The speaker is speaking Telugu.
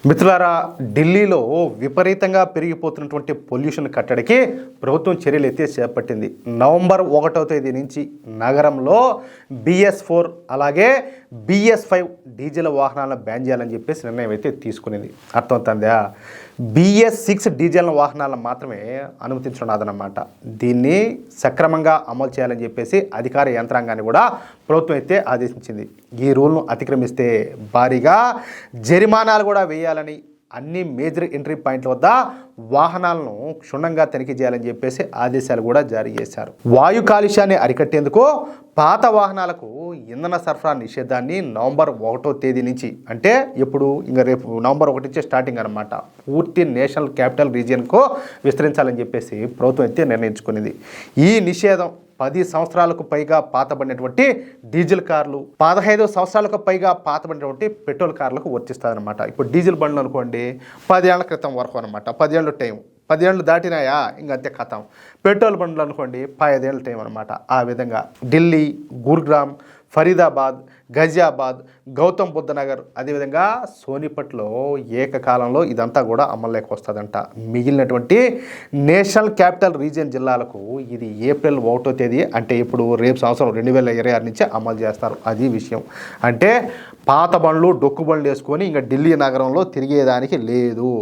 మిత్రులారా, ఢిల్లీలో విపరీతంగా పెరిగిపోతున్నటువంటి పొల్యూషన్ కట్టడికి ప్రభుత్వం చర్యలు అయితే చేపట్టింది. నవంబర్ 1వ తేదీ నుంచి నగరంలో BS4 అలాగే BS5 డీజిల్ వాహనాలను బ్యాన్ చేయాలని చెప్పేసి నిర్ణయం అయితే తీసుకునేది. అర్థమవుతుందా? BS6 డీజిల్ వాహనాలను మాత్రమే అనుమతించున్నదన్నమాట. దీన్ని సక్రమంగా అమలు చేయాలని చెప్పేసి అధికార యంత్రాంగాన్ని కూడా ప్రభుత్వం అయితే ఆదేశించింది. ఈ రూల్ను అతిక్రమిస్తే భారీగా జరిమానాలు కూడా వేయాలని, అన్ని మేజర్ ఎంట్రీ పాయింట్ల వద్ద వాహనాలను క్షుణ్ణంగా తనిఖీ చేయాలని చెప్పేసి ఆదేశాలు కూడా జారీ చేశారు. వాయు కాలుష్యాన్ని అరికట్టేందుకు పాత వాహనాలకు ఇంధన సరఫరా నిషేధాన్ని నవంబర్ 1వ తేదీ నుంచి, అంటే ఇప్పుడు ఇంకా రేపు నవంబర్ 1 నుంచి స్టార్టింగ్ అనమాట, పూర్తి నేషనల్ క్యాపిటల్ రీజియన్కు విస్తరించాలని చెప్పేసి ప్రభుత్వం అయితే నిర్ణయించుకునేది. ఈ నిషేధం 10 సంవత్సరాలకు పైగా పాతబడినటువంటి డీజిల్ కార్లు, 15 సంవత్సరాలకు పైగా పాతబడినటువంటి పెట్రోల్ కార్లకు వర్తిస్తుందన్నమాట. ఇప్పుడు డీజిల్ బండ్లు అనుకోండి 10 ఏళ్ల క్రితం వరకు అనమాట, 10 ఏళ్ళు టైం, 10 ఏళ్ళు దాటినాయా ఇంకంతే కథం. పెట్రోల్ బండ్లు అనుకోండి 15 ఏళ్ళ టైం అనమాట. ఆ విధంగా ఢిల్లీ, గుర్గామ్, ఫరీదాబాద్, గజియాబాద్, గౌతమ్ బుద్ధ నగర్, అదేవిధంగా సోనిపట్లో ఏకకాలంలో ఇదంతా కూడా అమల్లోకి వస్తుందంట. మిగిలినటువంటి నేషనల్ క్యాపిటల్ రీజియన్ జిల్లాలకు ఇది ఏప్రిల్ 1వ తేదీ, అంటే ఇప్పుడు రేపు సంవత్సరం 2026 నుంచి అమలు చేస్తారు. అది విషయం. అంటే పాత బండ్లు, డొక్కు బండ్లు వేసుకొని ఇంకా ఢిల్లీ నగరంలో తిరిగేదానికి లేదు.